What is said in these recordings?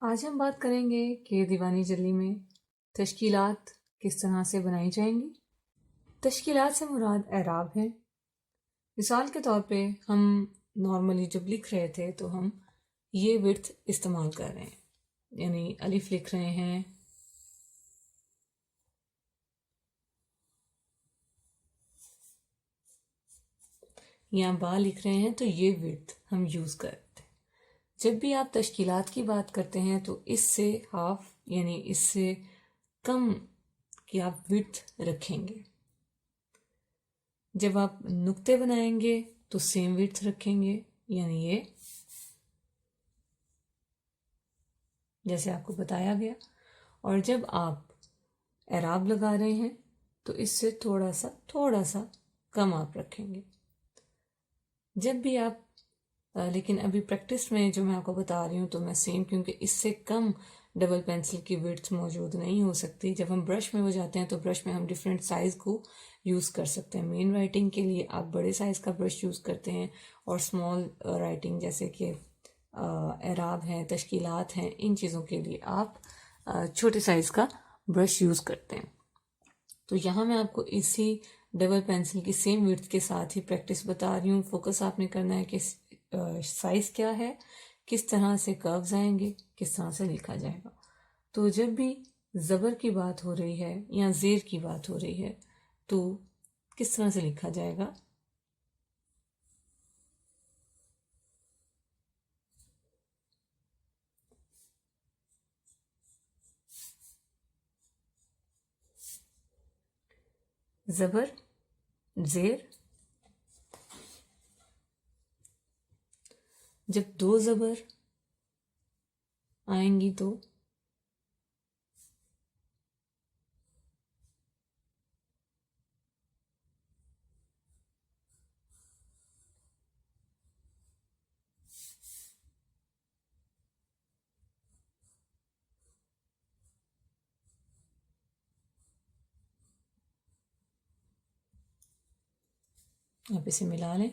आज हम बात करेंगे कि दीवानी जल्दी में तश्कीलात किस तरह से बनाई जाएंगी। तश्कीलात से मुराद एराब है। मिसाल के तौर पे हम नॉर्मली जब लिख रहे थे तो हम ये विड्थ इस्तेमाल कर रहे हैं, यानी अलिफ लिख रहे हैं या बा लिख रहे हैं तो ये विड्थ हम यूज़ करते हैं। जब भी आप तश्कीलात की बात करते हैं तो इससे हाफ यानी इससे कम की आप विड्थ रखेंगे। जब आप नुक्ते बनाएंगे तो सेम विड्थ रखेंगे, यानी ये जैसे आपको बताया गया। और जब आप एराब लगा रहे हैं तो इससे थोड़ा सा कम आप रखेंगे। जब भी आप लेकिन अभी प्रैक्टिस में जो मैं आपको बता रही हूँ तो मैं सेम, क्योंकि इससे कम डबल पेंसिल की विड्थ मौजूद नहीं हो सकती। जब हम ब्रश में हो जाते हैं तो ब्रश में हम डिफरेंट साइज़ को यूज़ कर सकते हैं। मेन राइटिंग के लिए आप बड़े साइज़ का ब्रश यूज़ करते हैं और स्मॉल राइटिंग जैसे कि एराब हैं, तश्कीलात हैं, इन चीज़ों के लिए आप छोटे साइज़ का ब्रश यूज़ करते हैं। तो यहाँ मैं आपको इसी डबल पेंसिल की सेम विड्थ के साथ ही प्रैक्टिस बता रही हूँ। फोकस आपने करना है कि साइज़ क्या है, किस तरह से कर्व्स आएंगे, किस तरह से लिखा जाएगा। तो जब भी ज़बर की बात हो रही है या ज़ेर की बात हो रही है तो किस तरह से लिखा जाएगा। ज़बर, ज़ेर। जब दो ज़बर आएंगी तो आप इसे मिला लें।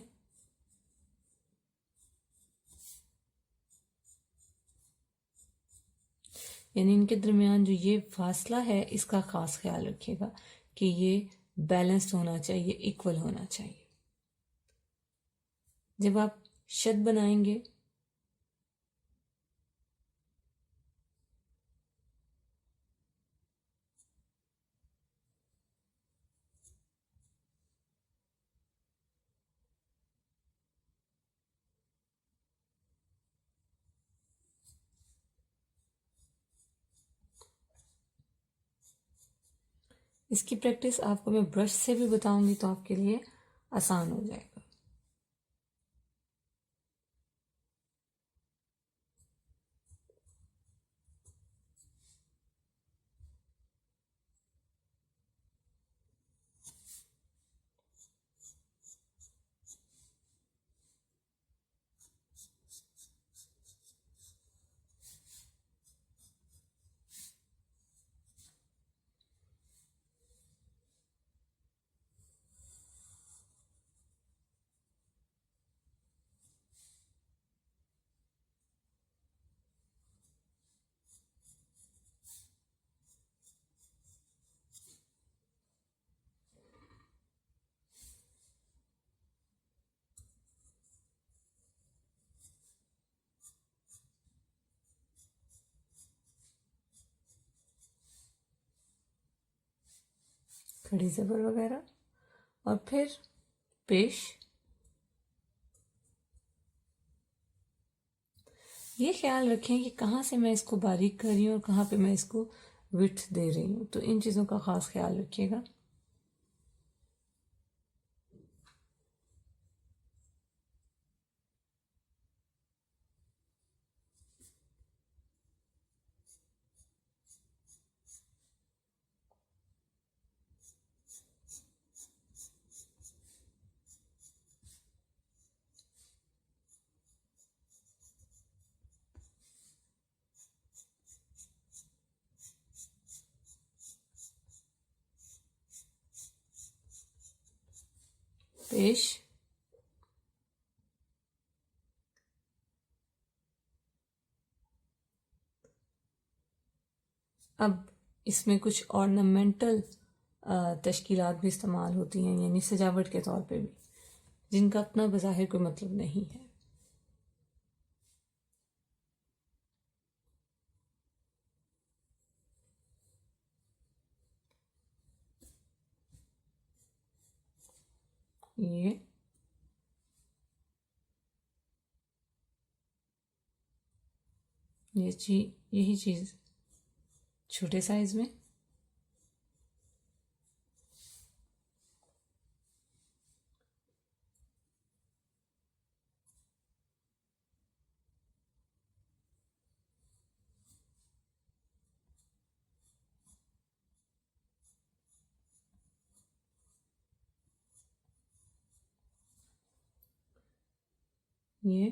यानी इनके दरमियान जो ये फासला है इसका ख़ास ख्याल रखिएगा कि ये बैलेंस्ड होना चाहिए, इक्वल होना चाहिए। जब आप शद बनाएंगे इसकी प्रैक्टिस आपको मैं ब्रश से भी बताऊंगी तो आपके लिए आसान हो जाएगा। खड़ी ज़बर वगैरह और फिर पेश। ये ख्याल रखें कि कहाँ से मैं इसको बारीक कर रही हूँ और कहाँ पे मैं इसको विड्थ दे रही हूँ, तो इन चीज़ों का ख़ास ख्याल रखिएगा। पेश, अब इसमें कुछ ऑर्नामेंटल तश्कीलात भी इस्तेमाल होती हैं, यानी सजावट के तौर पे भी, जिनका अपना बज़ाहिर कोई मतलब नहीं है। यही चीज़ छोटे साइज में, ये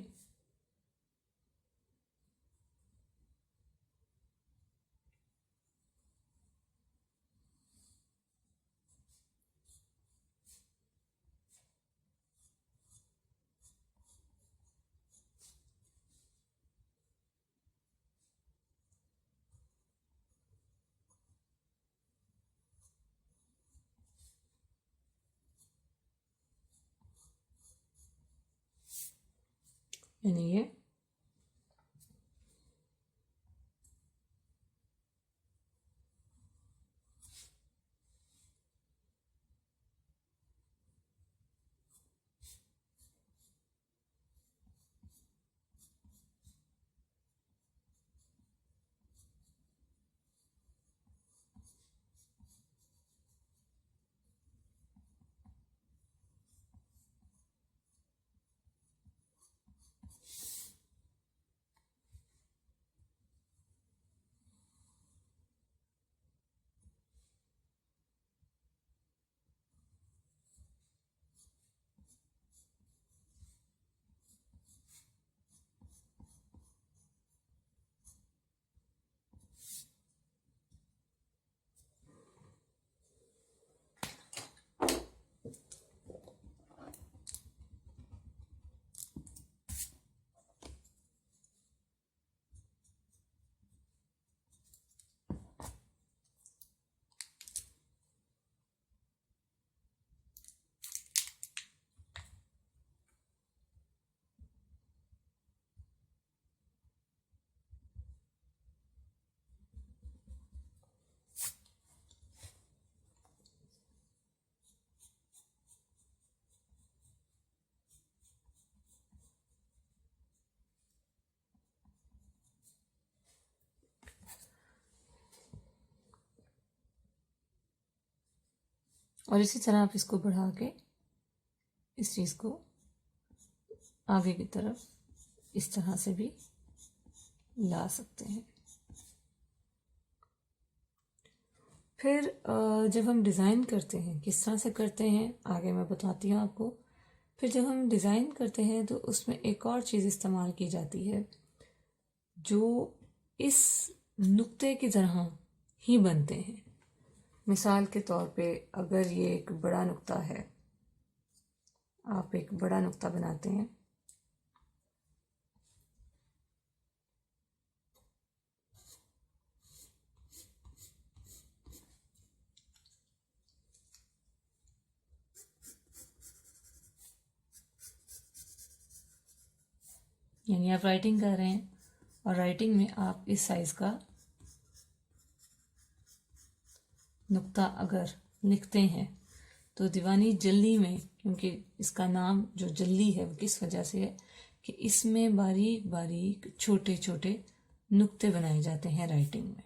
यानी और इसी तरह आप इसको बढ़ा के इस चीज़ को आगे की तरफ इस तरह से भी ला सकते हैं। फिर जब हम डिज़ाइन करते हैं, किस तरह से करते हैं आगे मैं बताती हूँ आपको। फिर जब हम डिज़ाइन करते हैं तो उसमें एक और चीज़ इस्तेमाल की जाती है जो इस नुक्ते की तरह ही बनते हैं। मिसाल के तौर पे अगर ये एक बड़ा नुक्ता है, आप एक बड़ा नुक्ता बनाते हैं, यानी आप राइटिंग कर रहे हैं और राइटिंग में आप इस साइज का नुक्ता अगर लिखते हैं तो दीवानी जल्दी में, क्योंकि इसका नाम जो जल्दी है वो किस वजह से है कि इसमें बारीक बारीक छोटे छोटे नुक्ते बनाए जाते हैं राइटिंग में।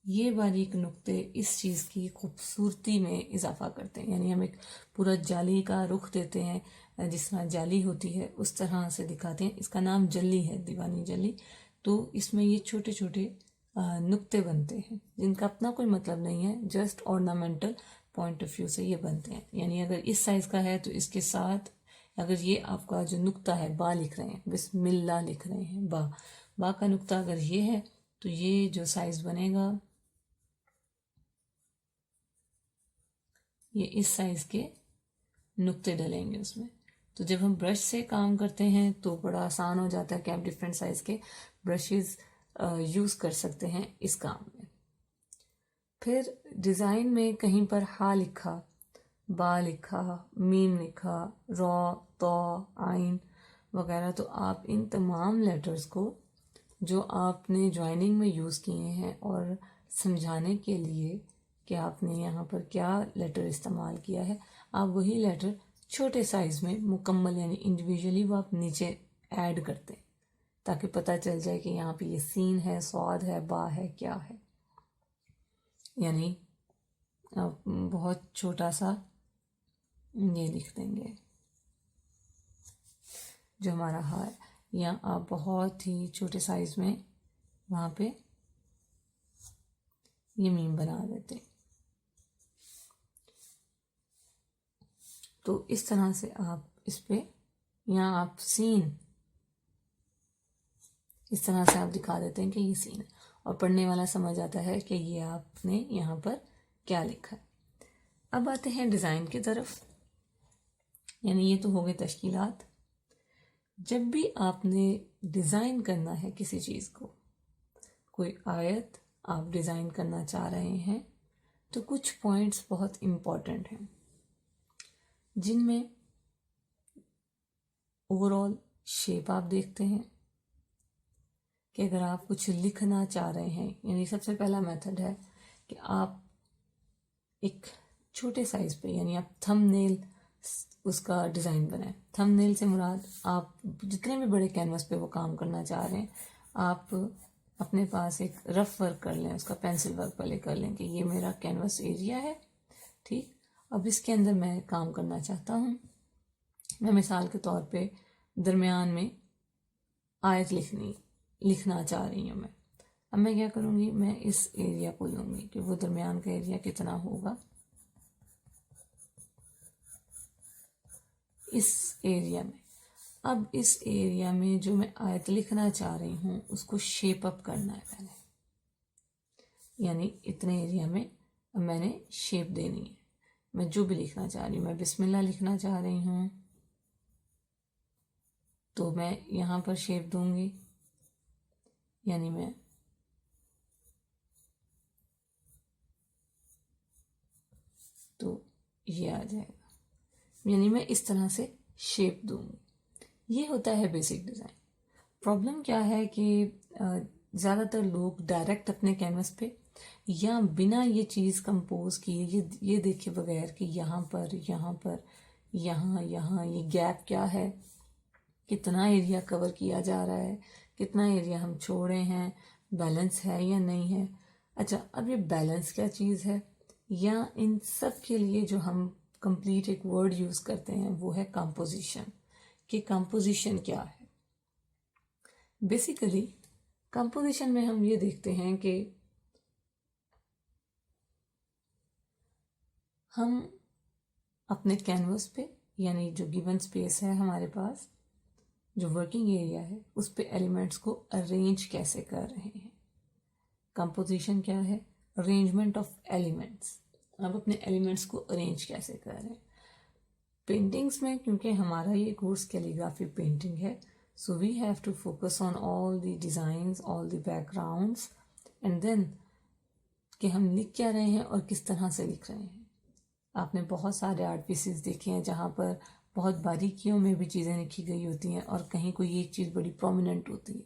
ये बारीक नुक्ते इस चीज़ की खूबसूरती में इजाफा करते हैं, यानी हम एक पूरा जाली का रुख देते हैं, जिस तरह जाली होती है उस तरह से दिखाते हैं। इसका नाम जल्ली है, दीवानी जल्ली। तो इसमें ये छोटे छोटे नुक्ते बनते हैं जिनका अपना कोई मतलब नहीं है, just ornamental point of view से ये बनते हैं। यानी अगर इस साइज का है तो इसके साथ अगर ये आपका जो नुक्ता है, बा लिख रहे हैं, बिस्मिल्लाह लिख रहे हैं, बा का नुक्ता अगर ये है तो ये जो साइज बनेगा ये इस साइज के नुक्ते डलेंगे उसमें। तो जब हम ब्रश से काम करते हैं तो बड़ा आसान हो जाता है कि आप डिफरेंट साइज के ब्रशेस यूज़ कर सकते हैं इस काम में। फिर डिज़ाइन में कहीं पर हा लिखा, बा लिखा, मीम लिखा, रॉ, तो, आइन वगैरह, तो आप इन तमाम लेटर्स को जो आपने ज्वाइनिंग में यूज़ किए हैं और समझाने के लिए कि आपने यहाँ पर क्या लेटर इस्तेमाल किया है, आप वही लेटर छोटे साइज़ में मुकम्मल यानी इंडिविजुअली वो आप नीचे ऐड करते हैं ताकि पता चल जाए कि यहाँ पे ये सीन है, स्वाद है, बा है, क्या है। यानी आप बहुत छोटा सा ये लिख देंगे जो हमारा हा है, या आप बहुत ही छोटे साइज़ में वहाँ पे ये मीम बना देते हैं। तो इस तरह से आप इस पे यहाँ आप सीन इस तरह से आप दिखा देते हैं कि ये सीन है और पढ़ने वाला समझ आता है कि ये आपने यहाँ पर क्या लिखा है। अब आते हैं डिज़ाइन की तरफ, यानी ये तो हो गई तश्कीलात। जब भी आपने डिज़ाइन करना है किसी चीज़ को, कोई आयत आप डिज़ाइन करना चाह रहे हैं, तो कुछ पॉइंट्स बहुत इम्पॉर्टेंट हैं जिनमें ओवरऑल शेप आप देखते हैं कि अगर आप कुछ लिखना चाह रहे हैं, यानी सबसे पहला मेथड है कि आप एक छोटे साइज पे यानी आप थंबनेल उसका डिज़ाइन बनाएं। थंबनेल से मुराद आप जितने भी बड़े कैनवस पे वो काम करना चाह रहे हैं, आप अपने पास एक रफ वर्क कर लें, उसका पेंसिल वर्क पहले कर लें कि ये मेरा कैनवस एरिया है, ठीक। अब इसके अंदर मैं काम करना चाहता हूँ, मैं मिसाल के तौर पे दरमियान में आयत लिखना चाह रही हूँ मैं। अब मैं क्या करूँगी, मैं इस एरिया को लूँगी कि वो दरमियान का एरिया कितना होगा, इस एरिया में। अब इस एरिया में जो मैं आयत लिखना चाह रही हूँ उसको शेप अप करना है पहले, यानी इतने एरिया में अब मैंने शेप देनी है। मैं जो भी लिखना चाह रही हूँ, मैं बिस्मिल्लाह लिखना चाह रही हूँ तो मैं यहाँ पर शेप दूंगी, यानी मैं तो ये आ जाएगा, यानी मैं इस तरह से शेप दूंगी। ये होता है बेसिक डिज़ाइन। प्रॉब्लम क्या है कि ज़्यादातर लोग डायरेक्ट अपने कैनवस पे या बिना ये चीज़ कंपोज किए ये देखे बगैर कि यहाँ पर यहाँ ये गैप क्या है, कितना एरिया कवर किया जा रहा है, कितना एरिया हम छोड़े हैं, बैलेंस है या नहीं है। अच्छा, अब ये बैलेंस क्या चीज़ है, या इन सब के लिए जो हम कंप्लीट एक वर्ड यूज़ करते हैं वो है कंपोजिशन। कि कंपोजिशन क्या है। बेसिकली कंपोजिशन में हम ये देखते हैं कि हम अपने कैनवस पे, यानी जो गिवन स्पेस है हमारे पास, जो वर्किंग एरिया है, उस पे एलिमेंट्स को अरेंज कैसे कर रहे हैं। कंपोजिशन क्या है, अरेंजमेंट ऑफ एलिमेंट्स। अब अपने एलिमेंट्स को अरेंज कैसे कर रहे हैं। पेंटिंग्स में क्योंकि हमारा ये कोर्स कैलीग्राफी पेंटिंग है, so we have to focus on all the designs, all the backgrounds, and then कि हम लिख क्या रहे हैं और किस तरह से लिख रहे हैं। आपने बहुत सारे आर्ट पीसेस देखे हैं जहाँ पर बहुत बारीकियों में भी चीज़ें लिखी गई होती हैं और कहीं कोई एक चीज़ बड़ी प्रोमिनेंट होती है।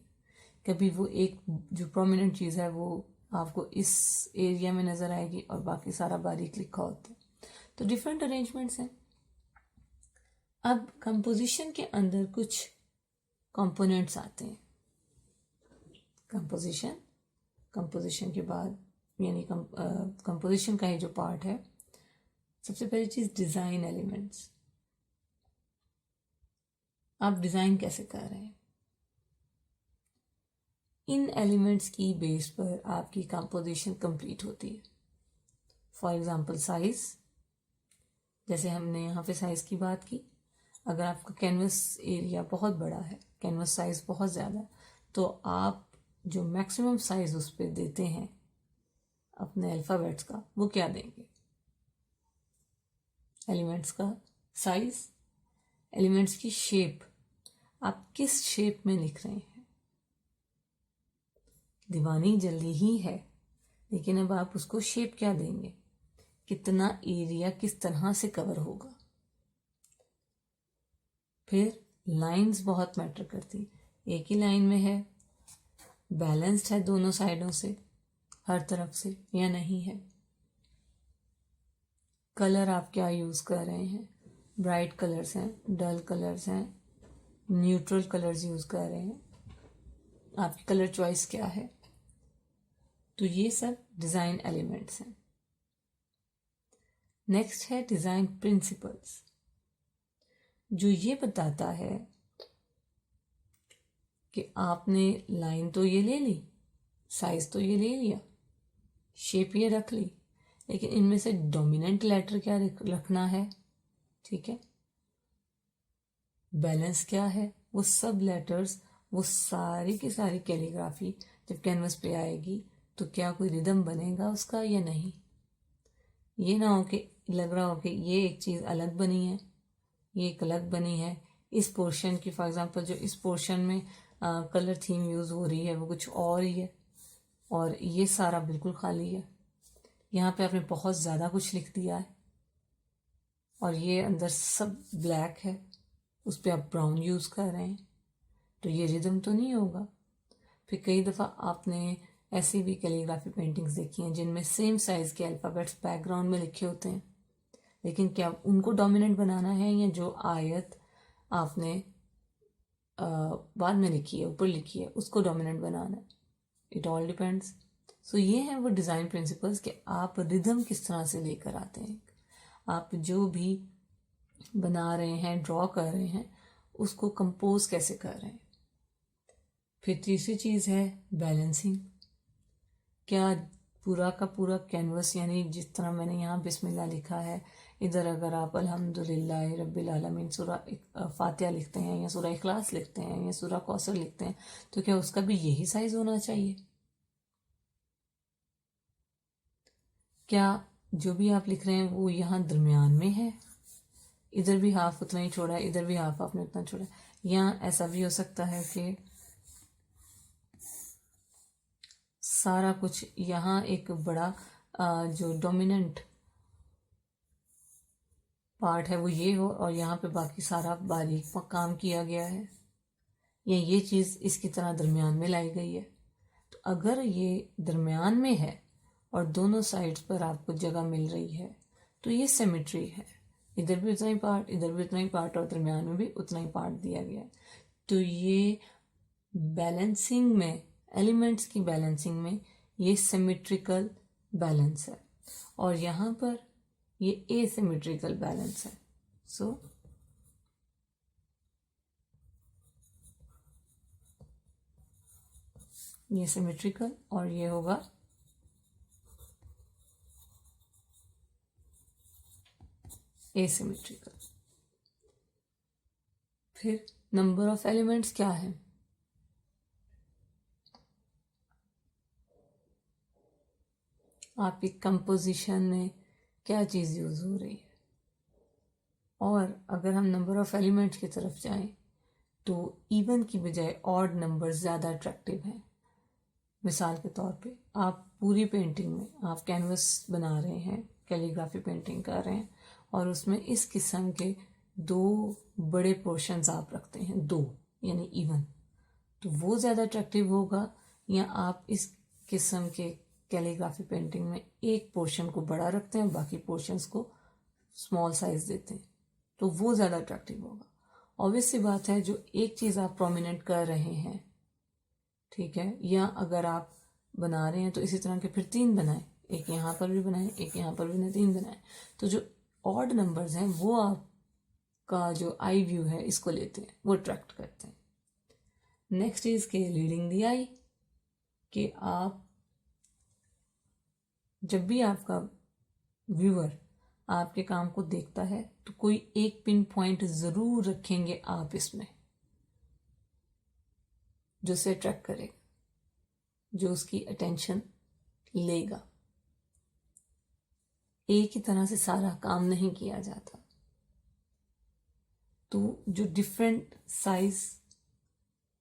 कभी वो एक जो प्रोमिनेंट चीज़ है वो आपको इस एरिया में नज़र आएगी और बाकी सारा बारीक लिखा होता है। तो डिफरेंट अरेंजमेंट्स हैं। अब कंपोजिशन के अंदर कुछ कंपोनेंट्स आते हैं। कंपोजिशन के बाद यानी कंपोजिशन का ही जो पार्ट है, सबसे पहली चीज़ डिज़ाइन एलिमेंट्स। आप डिज़ाइन कैसे कर रहे हैं, इन एलिमेंट्स की बेस पर आपकी कंपोजिशन कंप्लीट होती है। फॉर एग्जांपल साइज, जैसे हमने यहाँ पे साइज की बात की। अगर आपका कैनवस एरिया बहुत बड़ा है, कैनवस साइज बहुत ज़्यादा, तो आप जो मैक्सिमम साइज उस पर देते हैं अपने अल्फ़ाबेट्स का, वो क्या देंगे, एलिमेंट्स का साइज एलिमेंट्स की शेप, आप किस शेप में लिख रहे हैं। दीवानी जल्दी ही है, लेकिन अब आप उसको शेप क्या देंगे, कितना एरिया किस तरह से कवर होगा। फिर लाइंस बहुत मैटर करती, एक ही लाइन में है, बैलेंस्ड है दोनों साइडों से, हर तरफ से या नहीं है। कलर आप क्या यूज कर रहे हैं, ब्राइट कलर्स हैं, डल कलर्स हैं, न्यूट्रल कलर्स यूज कर रहे हैं, आपकी कलर चॉइस क्या है। तो ये सब डिजाइन एलिमेंट्स हैं। नेक्स्ट है डिजाइन प्रिंसिपल्स, जो ये बताता है कि आपने लाइन तो ये ले ली, साइज तो ये ले लिया, शेप ये रख ली, लेकिन इनमें से डोमिनेंट लेटर क्या रखना है, ठीक है, बैलेंस क्या है, वो सब लेटर्स, वो सारी की सारी कैलीग्राफी जब कैनवस पे आएगी तो क्या कोई रिदम बनेगा उसका या नहीं। ये ना हो कि लग रहा हो कि ये एक चीज़ अलग बनी है, ये एक अलग बनी है, इस पोर्शन की फॉर एग्जांपल जो इस पोर्शन में कलर थीम यूज़ हो रही है वो कुछ और ही है, और ये सारा बिल्कुल खाली है। यहाँ पे आपने बहुत ज़्यादा कुछ लिख दिया है और ये अंदर सब ब्लैक है, उस पर आप ब्राउन यूज़ कर रहे हैं, तो ये रिदम तो नहीं होगा। फिर कई दफ़ा आपने ऐसी भी कैलीग्राफी पेंटिंग्स देखी हैं जिनमें सेम साइज़ के अल्फ़ाबेट्स बैकग्राउंड में लिखे होते हैं, लेकिन क्या उनको डोमिनेंट बनाना है या जो आयत आपने बाद में लिखी है, ऊपर लिखी है, उसको डोमिनेंट बनाना है। It all depends. सो ये हैं वो डिज़ाइन प्रिंसिपल्स कि आप रिदम किस तरह से लेकर आते हैं, आप जो भी बना रहे हैं, ड्रॉ कर रहे हैं, उसको कंपोज कैसे कर रहे हैं। फिर तीसरी चीज़ है बैलेंसिंग, क्या पूरा का पूरा कैनवस, यानी जिस तरह मैंने यहाँ बिस्मिल्लाह लिखा है, इधर अगर आप अल्हम्दुलिल्लाह रब्बिल आलमीन सूरा फातिहा लिखते हैं या सूरा इखलास लिखते हैं या सूरा कौसर लिखते हैं, तो क्या उसका भी यही साइज होना चाहिए। क्या जो भी आप लिख रहे हैं वो यहाँ दरमियान में है, इधर भी हाफ उतना ही छोड़ा है, इधर भी हाफ आपने उतना छोड़ा है, या ऐसा भी हो सकता है कि सारा कुछ यहाँ एक बड़ा जो डोमिनेंट पार्ट है वो ये हो और यहाँ पे बाकी सारा बारीक काम किया गया है, या ये चीज़ इसकी तरह दरमियान में लाई गई है। तो अगर ये दरमियान में है और दोनों साइड्स पर आपको जगह मिल रही है तो ये सिमेट्री है, इधर भी उतना ही पार्ट, इधर भी उतना ही पार्ट और दरमियान में भी उतना ही पार्ट दिया गया है। तो ये बैलेंसिंग में, एलिमेंट्स की बैलेंसिंग में ये सिमेट्रिकल बैलेंस है, और यहाँ पर ये एसिमेट्रिकल बैलेंस है। सो ये सिमेट्रिकल और ये होगा एसिमेट्रिकल। फिर नंबर ऑफ एलिमेंट्स क्या है, आपकी कंपोजिशन में क्या चीज़ यूज़ हो रही है। और अगर हम नंबर ऑफ एलिमेंट्स की तरफ जाएं तो इवन की बजाय ऑड नंबर ज़्यादा अट्रैक्टिव हैं। मिसाल के तौर पे आप पूरी पेंटिंग में आप कैनवस बना रहे हैं, कैलीग्राफी पेंटिंग कर रहे हैं, और उसमें इस किस्म के दो बड़े पोर्शंस आप रखते हैं, दो यानी इवन, तो वो ज़्यादा अट्रैक्टिव होगा, या आप इस किस्म के कैलीग्राफी पेंटिंग में एक पोर्शन को बड़ा रखते हैं, बाकी पोर्शंस को स्मॉल साइज देते हैं, तो वो ज़्यादा अट्रैक्टिव होगा। ऑब्वियस सी बात है, जो एक चीज़ आप प्रोमिनेंट कर रहे हैं, ठीक है, या अगर आप बना रहे हैं तो इसी तरह के फिर 3 बनाएं, एक यहाँ पर भी बनाएं, एक यहाँ पर भी बनाएं, 3 बनाएं, तो जो ऑड नंबर्स हैं वो आपका जो आई व्यू है इसको लेते हैं, वो अट्रैक्ट करते हैं। नेक्स्ट इज के लीडिंग द आई, कि आप जब भी आपका व्यूअर आपके काम को देखता है तो कोई एक पिन पॉइंट जरूर रखेंगे आप इसमें, जो उसे अट्रैक्ट करेगा, जो उसकी अटेंशन लेगा। एक ही तरह से सारा काम नहीं किया जाता, तो जो डिफरेंट साइज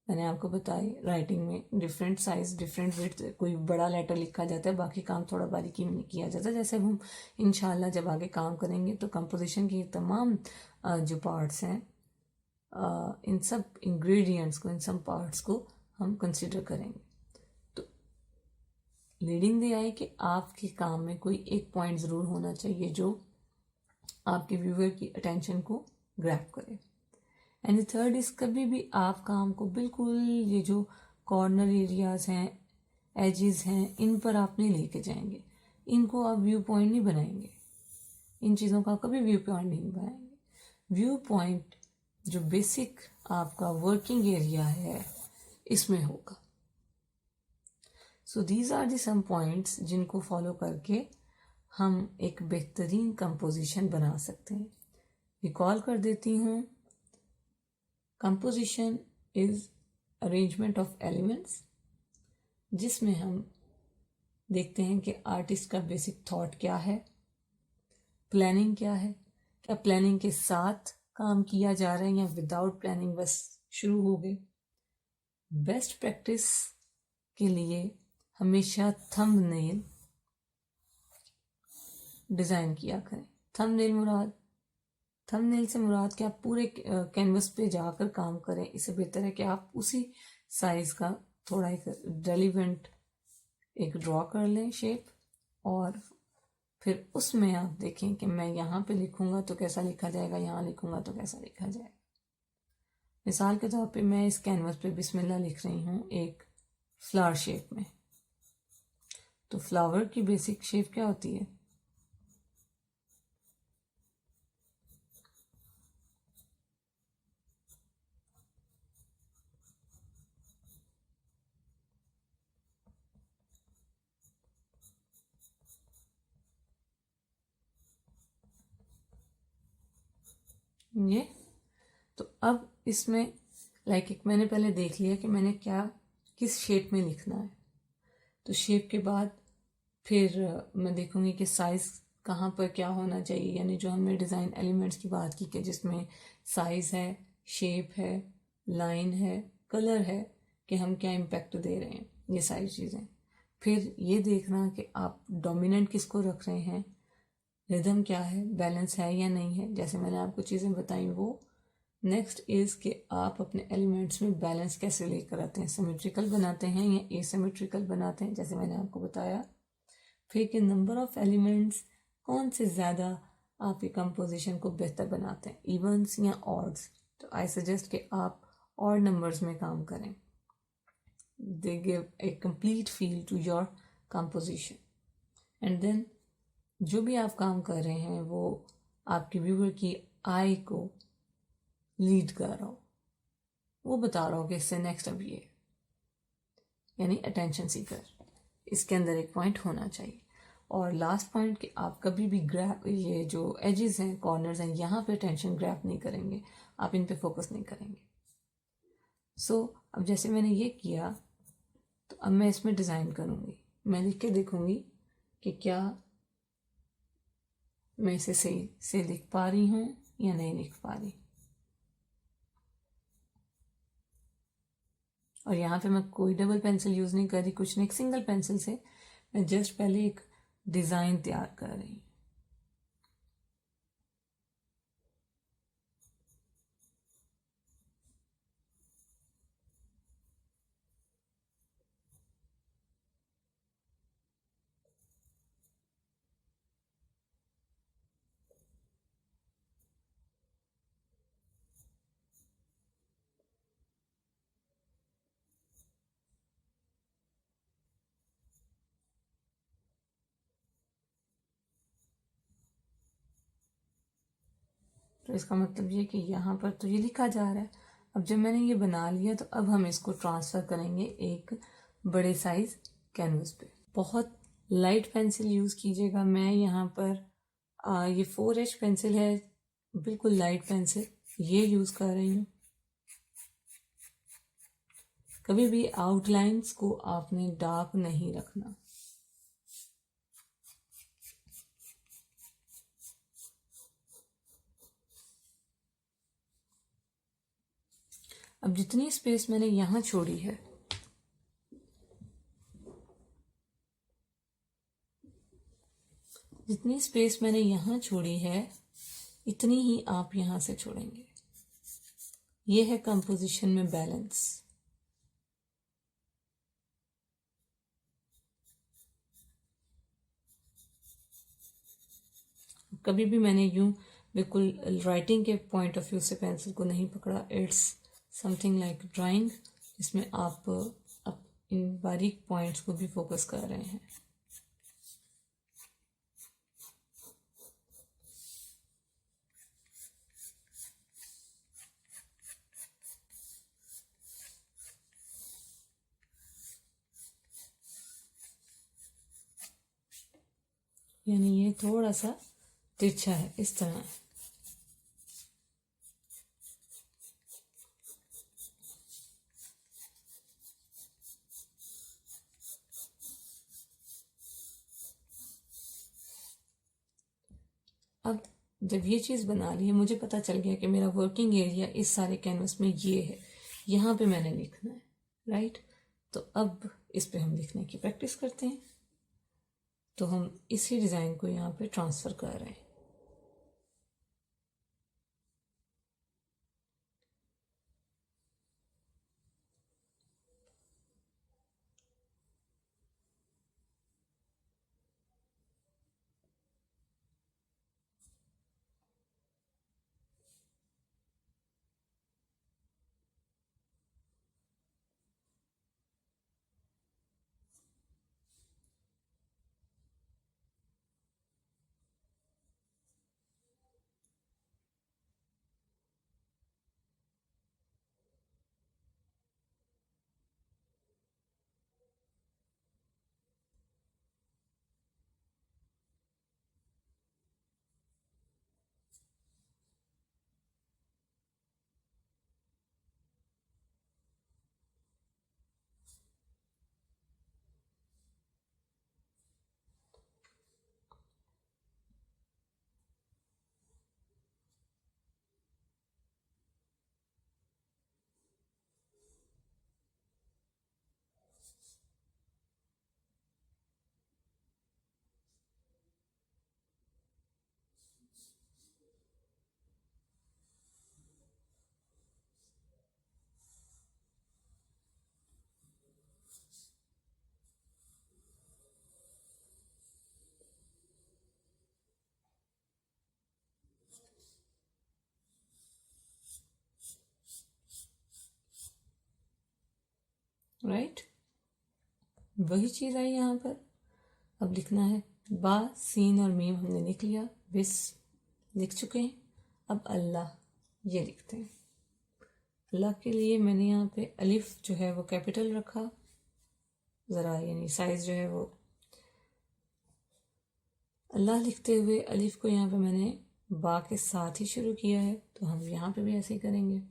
मैंने आपको बताई, राइटिंग में डिफरेंट साइज डिफरेंट विड्थ, कोई बड़ा लेटर लिखा जाता है, बाकी काम थोड़ा बारीकी में किया जाता है। जैसे हम इंशाल्लाह जब आगे काम करेंगे तो कंपोजिशन की तमाम जो पार्ट्स हैं, इन सब इंग्रेडिएंट्स को, इन सब पार्ट्स को हम कंसिडर करेंगे। तो लीडिंग द आई कि आपके काम में कोई एक पॉइंट ज़रूर होना चाहिए जो आपके व्यूअर की अटेंशन को ग्रैब करे। एंड द थर्ड इज, कभी भी आप काम को बिल्कुल ये जो कॉर्नर एरियाज हैं, एजेस हैं, इन पर आप नहीं लेके जाएंगे, इनको आप व्यू पॉइंट नहीं बनाएंगे, इन चीज़ों का कभी व्यू पॉइंट नहीं बनाएंगे। व्यू पॉइंट जो बेसिक आपका वर्किंग एरिया है इसमें होगा। So these are the some points जिनको फॉलो करके हम एक बेहतरीन कंपोजिशन बना सकते हैं। रिकॉल कर देती हूँ, composition is arrangement of elements, जिसमें हम देखते हैं कि आर्टिस्ट का बेसिक थॉट क्या है, प्लानिंग क्या है, क्या प्लानिंग के साथ काम किया जा रहा है या विदाउट प्लानिंग बस शुरू हो गए। बेस्ट प्रैक्टिस के लिए हमेशा थंबनेल डिज़ाइन किया करें। थंबनेल से मुराद कि आप पूरे कैनवस पे जाकर काम करें, इससे बेहतर है कि आप उसी साइज का थोड़ा एक रेलिवेंट एक ड्रॉ कर लें शेप, और फिर उसमें आप देखें कि मैं यहाँ पे लिखूंगा तो कैसा लिखा जाएगा, यहाँ लिखूंगा तो कैसा लिखा जाएगा। मिसाल के तौर पे मैं इस कैनवस पे बिस्मिल्लाह लिख रही हूँ एक फ्लावर शेप में, तो फ्लावर की बेसिक शेप क्या होती है, ये। तो अब इसमें एक मैंने पहले देख लिया कि मैंने क्या किस शेप में लिखना है, तो शेप के बाद फिर मैं देखूंगी कि साइज कहाँ पर क्या होना चाहिए, यानी जो हमने डिज़ाइन एलिमेंट्स की बात की कि जिसमें साइज है, शेप है, लाइन है, कलर है, कि हम क्या इम्पैक्ट दे रहे हैं, ये सारी चीज़ें। फिर ये देखना कि आप डोमिनेंट किसको रख रहे हैं, रिदम क्या है, बैलेंस है या नहीं है, जैसे मैंने आपको चीज़ें बताई वो। नेक्स्ट इज़ कि आप अपने एलिमेंट्स में बैलेंस कैसे लेकर आते हैं, सिमेट्रिकल बनाते हैं या एसिमेट्रिकल बनाते हैं, जैसे मैंने आपको बताया। फिर कि नंबर ऑफ एलिमेंट्स कौन से ज़्यादा आपकी कंपोजिशन को बेहतर बनाते हैं, इवन्स या ऑड्स। तो आई सजेस्ट कि आप ऑड नंबर्स में काम करें, they give a complete feel to your composition. And then जो भी आप काम कर रहे हैं वो आपके व्यूअर की आई को लीड कर रहा हो, वो बता रहा हो कि इससे नेक्स्ट अब ये, यानी अटेंशन सीकर, इसके अंदर एक पॉइंट होना चाहिए। और लास्ट पॉइंट कि आप कभी भी ग्रैप, ये जो एजेस हैं, कॉर्नर्स हैं, यहाँ पे टेंशन ग्रैप नहीं करेंगे, आप इन पे फोकस नहीं करेंगे। सो अब जैसे मैंने ये किया तो अब मैं इसमें डिज़ाइन करूँगी, मैं लिख के देखूँगी कि क्या मैं इसे सही से लिख पा रही हूँ या नहीं लिख पा रही। और यहाँ पे मैं कोई डबल पेंसिल यूज़ नहीं कर रही, कुछ नहीं, एक सिंगल पेंसिल से मैं जस्ट पहले एक डिज़ाइन तैयार कर रही हूँ। तो इसका मतलब ये कि यहाँ पर तो ये लिखा जा रहा है। अब जब मैंने ये बना लिया तो अब हम इसको ट्रांसफ़र करेंगे एक बड़े साइज कैनवस पे। बहुत लाइट पेंसिल यूज़ कीजिएगा। मैं यहाँ पर ये 4H पेंसिल है, बिल्कुल लाइट पेंसिल, ये यूज़ कर रही हूँ। कभी भी आउटलाइंस को आपने डार्क नहीं रखना। अब जितनी स्पेस मैंने यहाँ छोड़ी है, जितनी स्पेस मैंने यहाँ छोड़ी है इतनी ही आप यहाँ से छोड़ेंगे। ये है कंपोजिशन में बैलेंस। कभी भी मैंने यूं बिल्कुल राइटिंग के पॉइंट ऑफ व्यू से पेंसिल को नहीं पकड़ा। इट्स समथिंग लाइक ड्राइंग, जिसमें आप इन बारीक पॉइंट्स को भी फोकस कर रहे हैं। यानी ये थोड़ा सा तिरछा है, इस तरह है। अब जब ये चीज़ बना ली है, मुझे पता चल गया कि मेरा वर्किंग एरिया इस सारे कैनवस में ये है, यहाँ पे मैंने लिखना है, राइट। तो अब इस पे हम लिखने की प्रैक्टिस करते हैं। तो हम इसी डिज़ाइन को यहाँ पे ट्रांसफ़र कर रहे हैं। राइट, वही चीज़ आई यहाँ पर। अब लिखना है बा, सीन और मीम हमने लिख लिया, बिस लिख चुके हैं। अब अल्लाह ये लिखते हैं। अल्लाह के लिए मैंने यहाँ पे अलिफ जो है वो कैपिटल रखा, ज़रा यानी साइज़ जो है वो। अल्लाह लिखते हुए अलिफ को यहाँ पे मैंने बा के साथ ही शुरू किया है, तो हम यहाँ पे भी ऐसे ही करेंगे।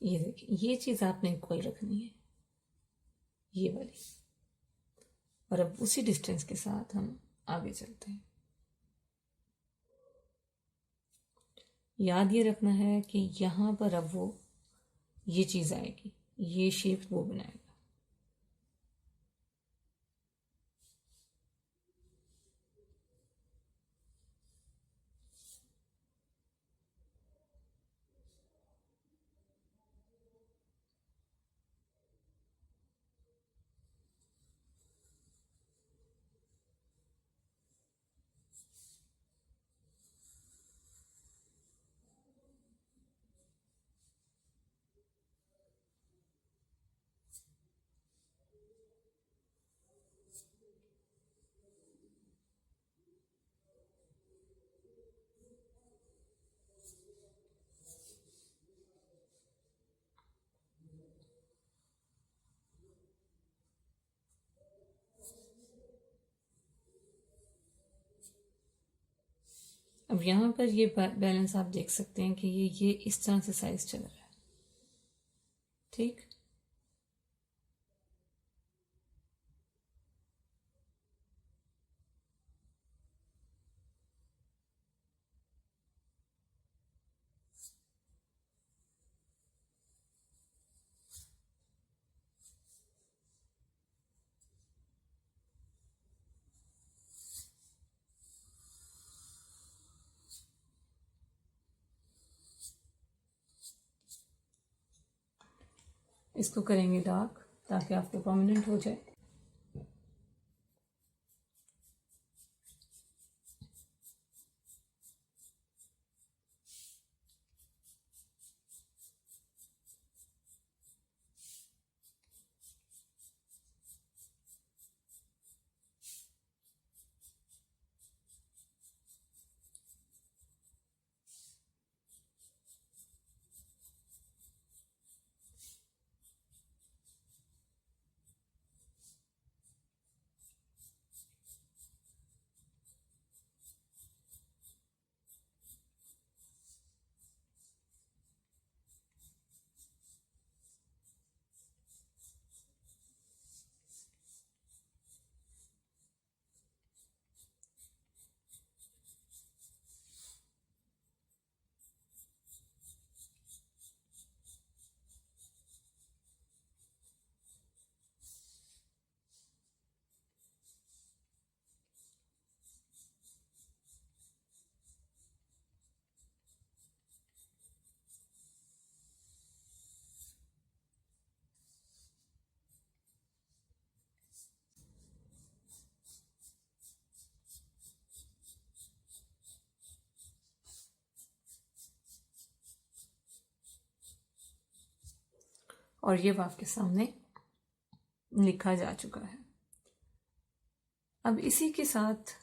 ये देखिए, ये चीज़ आपने इक्वल रखनी है, ये वाली। और अब उसी डिस्टेंस के साथ हम आगे चलते हैं। याद ये रखना है कि यहाँ पर अब वो ये चीज़ आएगी, ये शेप वो बनाएगा। अब यहाँ पर ये बैलेंस आप देख सकते हैं कि ये इस तरह से साइज चल रहा है। ठीक, इसको करेंगे डार्क ताकि आपको प्रोमिनेंट हो जाए। और ये आपके सामने लिखा जा चुका है। अब इसी के साथ